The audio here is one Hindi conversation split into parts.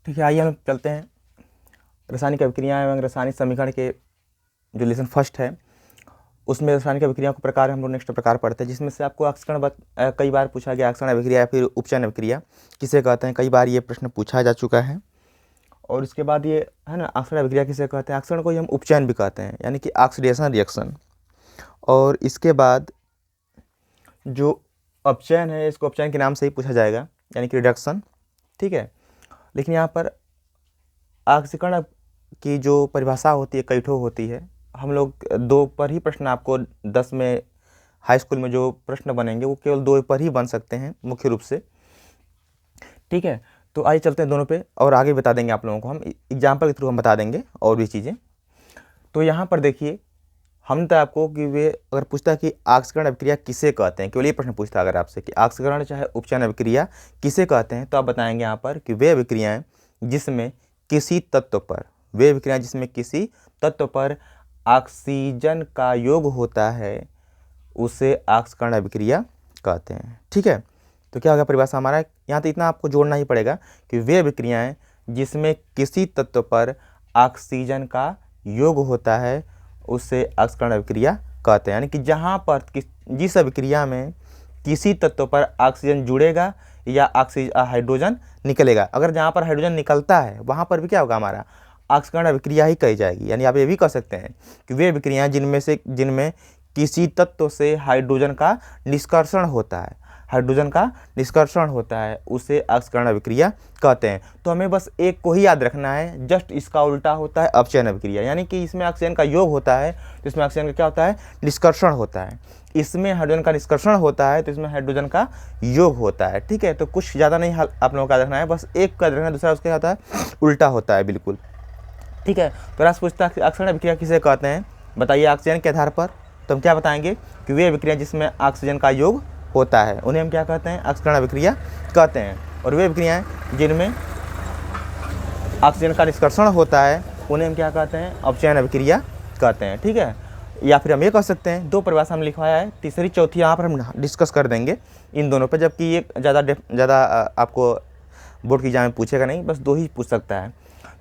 ठीक है, आइए हम चलते हैं रासायनिक अभिक्रियाएं एवं रासायनिक समीकरण के जो लेसन फर्स्ट है उसमें रासायनिक अभिक्रियाओं के प्रकार हम लोग नेक्स्ट प्रकार पढ़ते हैं, जिसमें से आपको अक्सकण कई बार पूछा गया अक्सकण अभिक्रिया या फिर उपचयन अभिक्रिया किसे कहते हैं, कई बार ये प्रश्न पूछा जा चुका है। और इसके बाद ये है ना, अक्सकण अभिक्रिया किसे कहते हैं, अक्सकण को ही हम उपचयन भी कहते हैं, यानी कि ऑक्सीडेशन रिएक्शन। और इसके बाद जो अपचयन है इसको अपचयन के नाम से ही पूछा जाएगा, यानी कि रिडक्शन। ठीक है, लेकिन यहाँ पर ऑक्सीकरण की जो परिभाषा होती है कई ठो होती है। हम लोग दो पर ही प्रश्न, आपको 10 में हाई स्कूल में जो प्रश्न बनेंगे वो केवल दो पर ही बन सकते हैं मुख्य रूप से। ठीक है, तो आइए चलते हैं दोनों पे और आगे बता देंगे आप लोगों को, हम एग्जाम्पल के थ्रू हम बता देंगे और भी चीज़ें। तो यहाँ पर देखिए, हम तो आपको कि वे अगर पूछता है कि ऑक्सीकरण अभिक्रिया किसे कहते हैं, केवल ये प्रश्न पूछता है अगर आपसे कि ऑक्सीकरण चाहे उपचयन अभिक्रिया किसे कहते हैं, तो आप बताएंगे यहाँ पर कि वे अभिक्रियाएं जिसमें किसी तत्व पर ऑक्सीजन का योग होता है उसे ऑक्सीकरण अभिक्रिया कहते हैं। ठीक है, तो क्या होगा परिभाषा हमारा, यहाँ तो इतना आपको जोड़ना ही पड़ेगा कि वे अभिक्रियाएं जिसमें किसी तत्व पर ऑक्सीजन का योग होता है उसे ऑक्सीकरण अभिक्रिया कहते हैं। यानी कि जहाँ पर जिस अभिक्रिया में किसी तत्व पर ऑक्सीजन जुड़ेगा या हाइड्रोजन निकलेगा, अगर जहाँ पर हाइड्रोजन निकलता है वहाँ पर भी क्या होगा, हमारा ऑक्सीकरण अभिक्रिया ही कही जाएगी। यानी आप ये भी कह सकते हैं कि वे अभिक्रियाएं जिनमें किसी तत्व से हाइड्रोजन का निष्कर्षण होता है उसे ऑक्सीकरण अभिक्रिया कहते हैं। तो हमें बस एक को ही याद रखना है, जस्ट इसका उल्टा होता है अपचयन अभिक्रिया। यानी कि इसमें ऑक्सीजन का योग होता है तो इसमें ऑक्सीजन का क्या होता है, निष्कर्षण होता है। इसमें हाइड्रोजन का निष्कर्षण होता है तो इसमें हाइड्रोजन का योग होता है। ठीक है, तो कुछ ज़्यादा नहीं आप लोगों का याद रखना है, बस एक का याद रखना है, दूसरा उसका होता है उल्टा होता है बिल्कुल। ठीक है, तो रास पूछता है ऑक्सीकरण अभिक्रिया किसे कहते हैं, बताइए ऑक्सीजन के आधार पर। तो हम क्या बताएंगे कि वे अभिक्रिया जिसमें ऑक्सीजन का योग होता है उन्हें हम क्या कहते हैं, ऑक्सीकरण अभिक्रिया कहते हैं। और वे अभिक्रियाएं जिनमें ऑक्सीजन का निष्कर्षण होता है उन्हें हम क्या कहते हैं, अपचयन अभिक्रिया कहते हैं। ठीक है, या फिर हम ये कह सकते हैं, दो परिभाषा हम लिखवाया है, तीसरी चौथी यहाँ पर हम डिस्कस कर देंगे इन दोनों पर, जबकि ये ज़्यादा आपको बोर्ड की एग्जाम में पूछेगा नहीं, बस दो ही पूछ सकता है।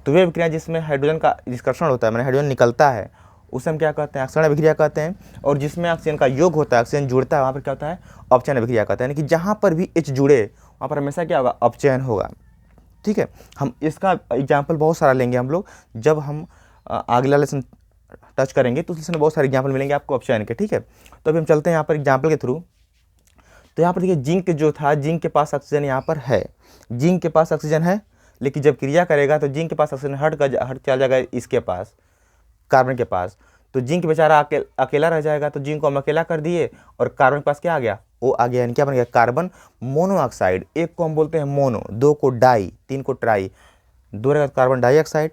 तो वे अभिक्रिया जिसमें हाइड्रोजन का निष्कर्षण होता है, मैंने हाइड्रोजन निकलता है, उसे हम क्या कहते हैं, ऑक्सीकरण अभिक्रिया कहते हैं। और जिसमें ऑक्सीजन का योग होता है, ऑक्सीजन जुड़ता है, वहाँ पर क्या होता है, अपचयन अभिक्रिया कहते हैं। यानी कि जहाँ पर भी H जुड़े वहाँ पर हमेशा क्या होगा, अपचयन होगा। ठीक है, हम इसका एग्जाम्पल बहुत सारा लेंगे हम लोग, जब हम अगला लेसन टच करेंगे तो उस लेसन में बहुत सारे एग्जाम्पल मिलेंगे आपको अपचयन के। ठीक है, तो अभी हम चलते हैं यहाँ पर एग्जाम्पल के थ्रू। तो यहाँ पर देखिए, जिंक जो था, जिंक के पास ऑक्सीजन यहाँ पर है, जिंक के पास ऑक्सीजन है, लेकिन जब क्रिया करेगा तो जिंक के पास ऑक्सीजन हट चला जाएगा इसके पास, कार्बन के पास। तो जिंक बेचारा अकेला रह जाएगा, तो जिंक को हम अकेला कर दिए और कार्बन के पास क्या आ गया, ओ आ गया। यानी क्या बन गया, कार्बन मोनोऑक्साइड। एक को हम बोलते हैं मोनो, दो को डाई, तीन को ट्राई, दो रहेगा कार्बन डाइऑक्साइड,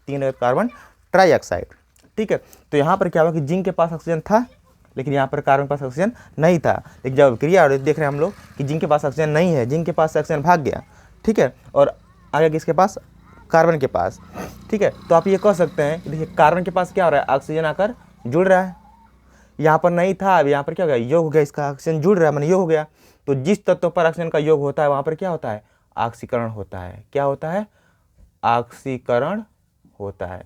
तीन रहेगा कार्बन ट्राइऑक्साइड। ठीक है, तो यहाँ पर क्या हुआ कि जिंक के पास ऑक्सीजन था लेकिन यहाँ पर कार्बन के पास ऑक्सीजन नहीं था। लेकिन जब क्रिया देख रहे हैं हम लोग कि जिंक के पास ऑक्सीजन नहीं है, जिंक के पास ऑक्सीजन भाग गया। ठीक है, और आगे किसके पास, कार्बन के पास। ठीक है, तो आप ये कह सकते हैं कि देखिए कार्बन के पास क्या हो रहा है, ऑक्सीजन आकर जुड़ रहा है, यहाँ पर नहीं था, अब यहाँ पर क्या हो गया, योग हो गया, इसका ऑक्सीजन जुड़ रहा है, मैंने योग हो गया। तो जिस तत्व पर ऑक्सीजन का योग होता है वहाँ पर क्या होता है, ऑक्सीकरण होता है। क्या होता है, ऑक्सीकरण होता है,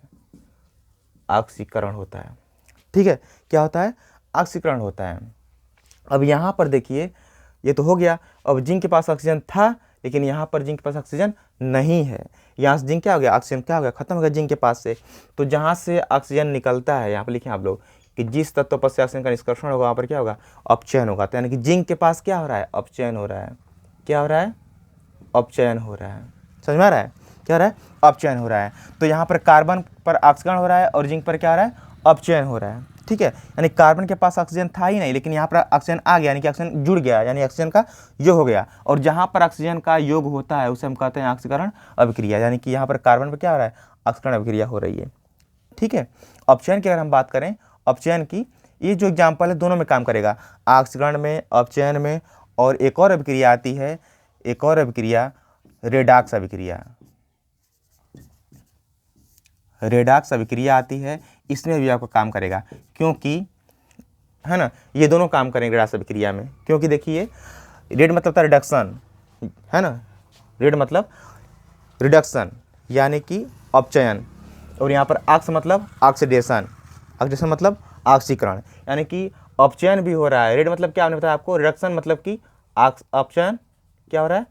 ऑक्सीकरण होता है। ठीक है, क्या होता है, ऑक्सीकरण होता है। अब यहाँ पर देखिए, ये तो हो गया। अब जिंक के पास ऑक्सीजन था लेकिन यहाँ पर जिंक के पास ऑक्सीजन नहीं है, यहाँ से जिंक क्या हो गया, ऑक्सीजन क्या हो गया, खत्म हो गया जिंक के पास से। तो जहाँ से ऑक्सीजन निकलता है, यहाँ पर लिखें आप लोग कि जिस तत्व पर से ऑक्सीजन का निष्कर्षण होगा वहाँ पर क्या होगा, अपचयन होगा। तो यानी कि जिंक के पास क्या हो रहा है, अपचयन हो रहा है। क्या हो रहा है, अपचयन हो रहा है। समझ में आ रहा है, क्या हो रहा है, अपचयन हो रहा है। तो यहाँ पर कार्बन पर ऑक्सीकरण हो रहा है और जिंक पर क्या हो रहा है, अपचयन हो रहा है। ठीक है, यानी कार्बन के पास ऑक्सीजन था ही नहीं लेकिन यहाँ पर ऑक्सीजन आ गया, यानी कि ऑक्सीजन जुड़ गया, यानी ऑक्सीजन का योग हो गया। और जहाँ पर ऑक्सीजन का योग होता है उसे हम कहते हैं ऑक्सीकरण अभिक्रिया। यानी कि यहाँ पर कार्बन पर क्या हो रहा है, ऑक्सीकरण अभिक्रिया हो रही है। ठीक है, अपचयन की अगर हम बात करें, अपचयन की ये जो एग्जाम्पल है दोनों में काम करेगा, ऑक्सीकरण में, अपचयन में। और एक और अभिक्रिया आती है, एक और अभिक्रिया रेडॉक्स अभिक्रिया, रेडॉक्स अभिक्रिया आती है, इसमें भी आपका काम करेगा, क्योंकि है ना, ये दोनों काम करेंगे रेडॉक्स अभिक्रिया में। क्योंकि देखिए, रेड मतलब था रिडक्शन, है ना, रेड मतलब रिडक्शन, यानी कि अपचयन, और यहाँ पर ऑक्स मतलब ऑक्सीडेशन, ऑक्सीडेशन मतलब ऑक्सीकरण, यानी कि अपचयन भी हो रहा है। रेड मतलब क्या आपने बताया आपको, रिडक्शन मतलब कि अपचयन क्या हो रहा है,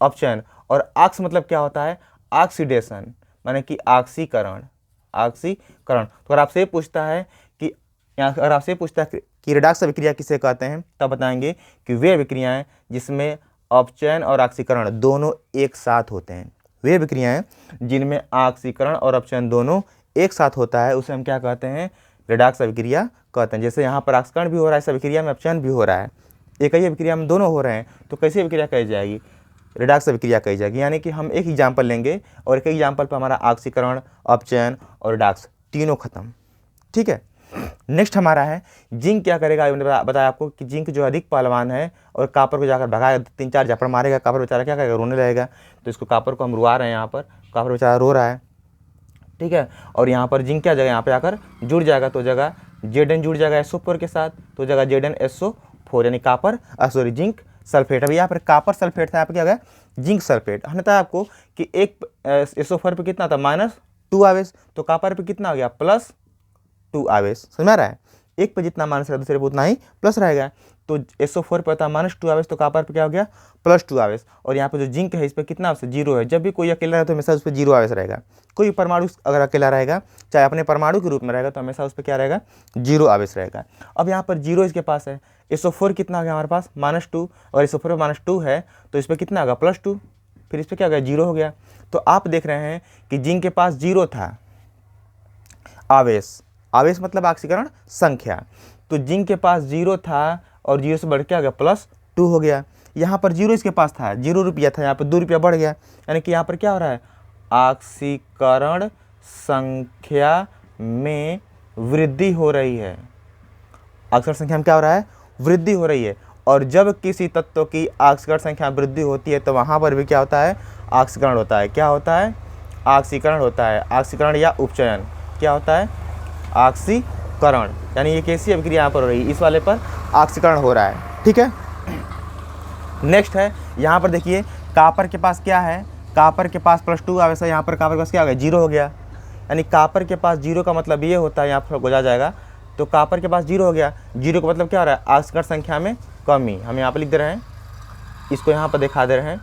अपचयन, और ऑक्स मतलब क्या होता है, ऑक्सीडेशन, माने कि ऑक्सीकरण, ऑक्सीकरण। तो अगर आपसे पूछता है कि अगर आपसे पूछता है कि रिडॉक्स अभिक्रिया किसे कहते हैं, तब बताएंगे कि वे अभिक्रियाएं जिसमें अपचयन और ऑक्सीकरण दोनों एक साथ होते हैं। वे अभिक्रियाएं जिनमें ऑक्सीकरण और अपचयन दोनों एक साथ होता है उसे हम क्या कहते हैं, रिडॉक्स अभिक्रिया कहते हैं। जैसे यहाँ पर ऑक्सीकरण भी हो रहा है, इस अभिक्रिया में अपचयन भी हो रहा है, एक ही अभिक्रिया में दोनों हो रहे हैं, तो कैसी अभिक्रिया कही जाएगी, रिडॉक्स अभिक्रिया कही जाएगी। यानी कि हम एक एग्जाम्पल लेंगे और एक एग्जाम्पल पर हमारा ऑक्सीकरण, अपचयन और रिडॉक्स तीनों खत्म। ठीक है, नेक्स्ट हमारा है जिंक क्या करेगा। मैंने बताया आपको कि जिंक जो अधिक पहलवान है और कापर को जाकर भगाएगा, 3-4 झापड़ मारेगा, कापर बेचारा क्या करेगा, रोने लगेगा। तो इसको कापर को हम रुआ रहे हैं, यहाँ पर कापर बेचारा रो रहा है। ठीक है, और यहाँ पर जिंक क्या जगह यहाँ पे आकर जुड़ जाएगा, तो जगह Zn जुड़ जाएगा SO4 के साथ, तो जगह ZnSO4 यानी कापर सॉरी जिंक सल्फेट। अभी यहाँ पर कापर सल्फेट था, यहाँ पर क्या हो गया, जिंक सल्फेट। हमने बताया आपको कि एक SO4 पे कितना था, -2 आवेश, तो कापर पे कितना हो गया, +2 आवेश। समझ में आ रहा है, एक पे जितना माइनस रहेगा दूसरे पे उतना ही प्लस रहेगा। तो SO4 पे था -2 आवेश, तो कापर पे क्या हो गया, +2 आवेश। और यहाँ पे जो जिंक है इस पर कितना आवेश, 0 है। जब भी कोई अकेला रहे तो हमेशा उस पर 0 आवेश रहेगा। कोई परमाणु अगर अकेला रहेगा, चाहे अपने परमाणु के रूप में रहेगा, तो हमेशा उस पर क्या रहेगा, 0 आवेश रहेगा। अब यहाँ पर 0 इसके पास है, SO4 कितना हो गया हमारे पास, -2, और SO4 में -2 है तो इस पर कितना होगा, +2, फिर इस पर क्या हो गया, 0 हो गया। तो आप देख रहे हैं कि जिंक के पास 0 था आवेश, आवेश मतलब ऑक्सीकरण संख्या, तो जिंक के पास 0 था और 0 से बढ़ के आ गया +2 हो गया। यहाँ पर 0 इसके पास था, 0 रुपया था, यहाँ पर 2 रुपया बढ़ गया, यानी कि यहाँ पर क्या हो रहा है, ऑक्सीकरण संख्या में वृद्धि हो रही है। ऑक्सीकरण संख्या में क्या हो रहा है, वृद्धि हो रही है। और जब किसी तत्व की ऑक्सीकरण संख्या वृद्धि होती है तो वहाँ पर भी क्या होता है, ऑक्सीकरण होता है। क्या होता है, ऑक्सीकरण होता है, ऑक्सीकरण या उपचयन। क्या होता है, ऑक्सीकरण, यानी ये कैसी अभिक्रिया यहाँ पर हो रही है, इस वाले पर ऑक्सीकरण हो रहा है। ठीक है, नेक्स्ट है यहाँ पर देखिए, कापर के पास क्या है, कापर के पास +2 आवेश है, यहाँ पर कापर के पास क्या हो गया, 0 हो गया। यानी कापर के पास 0 का मतलब ये होता है, यहाँ पर गुजा जाएगा, तो कापर के पास 0 हो गया, 0 का मतलब क्या हो रहा है, ऑक्सीकरण संख्या में कमी। हम यहाँ पर लिख दे रहे हैं, इसको यहाँ पर दिखा दे रहे हैं,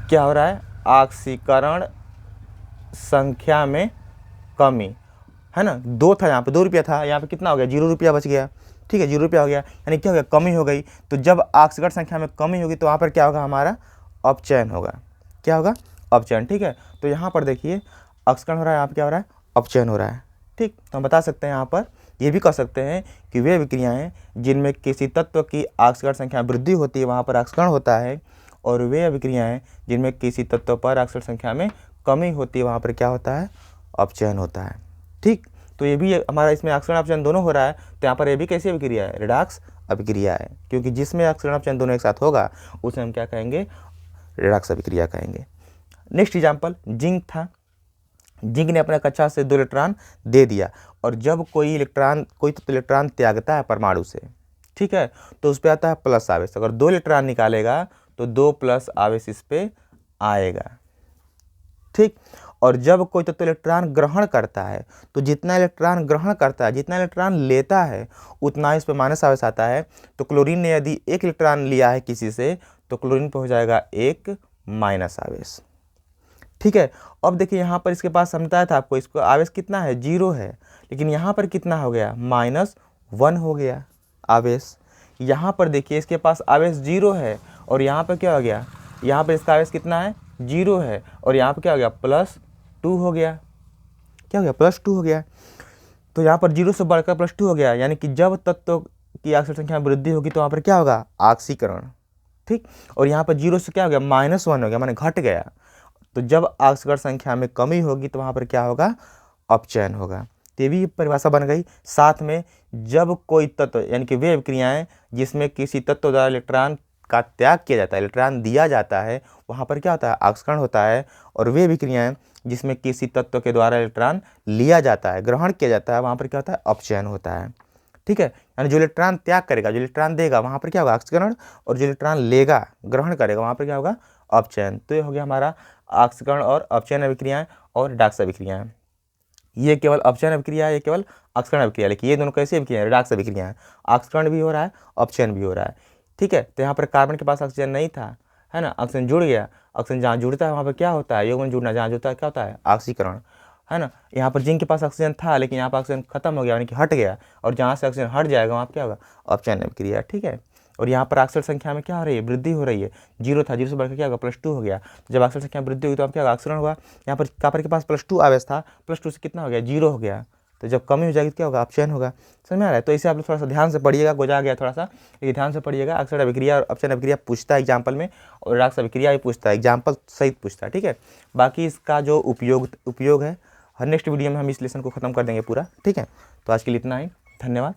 क्या हो रहा है, ऑक्सीकरण संख्या में कमी, है ना। 2 था यहाँ पे, 2 रुपया था, यहाँ पे कितना हो गया, 0 रुपया बच गया। ठीक है, 0 रुपया हो गया, यानी क्या हो गया, कमी हो गई। तो जब ऑक्सीकरण संख्या में कमी होगी तो वहाँ पर क्या होगा, हमारा अपचयन होगा। क्या होगा, अपचयन। ठीक है, तो यहाँ पर देखिए ऑक्सीकरण हो रहा है, यहाँ पर क्या हो रहा है, अपचयन हो रहा है। ठीक, तो हम बता सकते हैं यहाँ पर ये भी कह सकते हैं कि वे अभिक्रियाएँ जिनमें किसी तत्व की ऑक्सीकरण संख्या वृद्धि होती है वहाँ पर ऑक्सीकरण होता है, और वे अभिक्रियाएँ जिनमें किसी तत्व पर ऑक्सीकरण संख्या में कमी होती है वहाँ पर क्या होता है, अपचयन होता है। ठीक, तो ये भी हमारा इसमें ऑक्सीकरण अपचयन दोनों हो रहा है, तो यहाँ पर ये भी कैसी अभिक्रिया है, रिडॉक्स अभिक्रिया है, क्योंकि जिसमें ऑक्सीकरण अपचयन दोनों एक साथ होगा उसे हम क्या कहेंगे, रिडॉक्स अभिक्रिया कहेंगे। नेक्स्ट एग्जाम्पल, जिंक था, जिंक ने अपने कक्षा से 2 इलेक्ट्रॉन दे दिया, और जब कोई तो इलेक्ट्रॉन त्यागता है परमाणु से, ठीक है, तो उस पर आता है प्लस आवेश। अगर 2 इलेक्ट्रॉन निकालेगा तो 2 प्लस आवेश इस पर आएगा। ठीक, और जब कोई तत्व इलेक्ट्रॉन ग्रहण करता है तो जितना इलेक्ट्रॉन ग्रहण करता है, जितना इलेक्ट्रॉन लेता है, उतना इस पर माइनस आवेश आता है। तो क्लोरीन ने यदि 1 इलेक्ट्रॉन लिया है किसी से, तो क्लोरीन पर हो जाएगा 1 माइनस आवेश। ठीक है, अब देखिए यहाँ पर इसके पास हम बताया था आपको, इसको आवेश कितना है, 0 है, लेकिन यहाँ पर कितना हो गया, -1 हो गया आवेश। यहाँ पर देखिए इसके पास आवेश 0 है, और यहाँ पर क्या हो गया, यहाँ पर इसका आवेश कितना है, 0 है, और यहाँ पर क्या हो गया, +2 हो गया। क्या हो गया, +2 हो गया। तो यहाँ पर 0 से बढ़कर +2 हो गया, यानी कि जब तत्व की ऑक्सीकरण संख्या में वृद्धि होगी तो वहाँ पर क्या होगा, ऑक्सीकरण। ठीक, और यहाँ पर 0 से क्या हो गया, -1 हो गया, माने घट गया। तो जब ऑक्सीकरण संख्या में कमी होगी तो वहाँ पर क्या होगा, अपचयन होगा। तो ये भी परिभाषा बन गई। साथ में जब कोई तत्व, यानी कि वे अभिक्रियाएँ जिसमें किसी तत्व द्वारा इलेक्ट्रॉन का त्याग किया जाता है, इलेक्ट्रॉन दिया जाता है, वहाँ पर क्या होता है, ऑक्सीकरण होता है। और वे अभिक्रियाएँ जिसमें किसी तत्व के द्वारा इलेक्ट्रॉन लिया जाता है, ग्रहण किया जाता है, वहाँ पर क्या होता है, अपचयन होता है। ठीक है, यानी जो इलेक्ट्रॉन त्याग करेगा, जो इलेक्ट्रॉन देगा, वहाँ पर क्या होगा, ऑक्सीकरण, और जो इलेक्ट्रॉन लेगा, ग्रहण करेगा, वहाँ पर क्या होगा, अपचयन। तो ये हो गया हमारा ऑक्सीकरण और अपचयन अभिक्रियाएं और रिडॉक्स अभिक्रियाएं। ये केवल अपचयन अभिक्रिया है, ये केवल ऑक्सीकरण अभिक्रिया। लेकिन ये दोनों कैसी अभिक्रिया है? रिडॉक्स अभिक्रिया है। ऑक्सीकरण भी हो रहा है, अपचयन भी हो रहा है। ठीक है, तो यहाँ पर कार्बन के पास ऑक्सीजन नहीं था, है ना, ऑक्सीजन जुड़ गया। ऑक्सीजन जहाँ जुड़ता है वहाँ पर क्या होता है? यौगिक जुड़ना, जहाँ जुड़ता है क्या होता है? ऑक्सीकरण, है ना। यहाँ पर जिंक के पास ऑक्सीजन था, लेकिन यहाँ पर ऑक्सीजन खत्म हो गया, यानी कि हट गया, और जहाँ से ऑक्सीजन हट जाएगा वहाँ क्या होगा? अपचयन अभिक्रिया। ठीक है, और यहाँ पर ऑक्सीजन संख्या में क्या हो रही है? वृद्धि हो रही है। 0 था, 0 से बढ़कर क्या होगा? +2 हो गया। जब ऑक्सीजन संख्या में वृद्धि हुई तो अब क्या होगा? ऑक्सीकरण हुआ। यहाँ पर कॉपर के पास +2 आवेश था, +2 से कितना हो गया? 0 हो गया। तो जब कमी हो जाएगी तो क्या होगा? अपचयन होगा। समझ में आ रहा है? तो इसे आप लोग थोड़ा सा ध्यान से पढ़िएगा, गोजा गया थोड़ा सा, लेकिन ध्यान से पढ़िएगा। ऑक्सीकरण अभिक्रिया और अपचयन अभिक्रिया पूछता है एग्जाम्पल में, और रिडॉक्स अभिक्रिया भी पूछता है, एग्जाम्पल सहित पूछता है। ठीक है, बाकी इसका जो उपयोग है, हर नेक्स्ट वीडियो में हम इस लेसन को खत्म कर देंगे पूरा। ठीक है, तो आज के लिए इतना ही, धन्यवाद।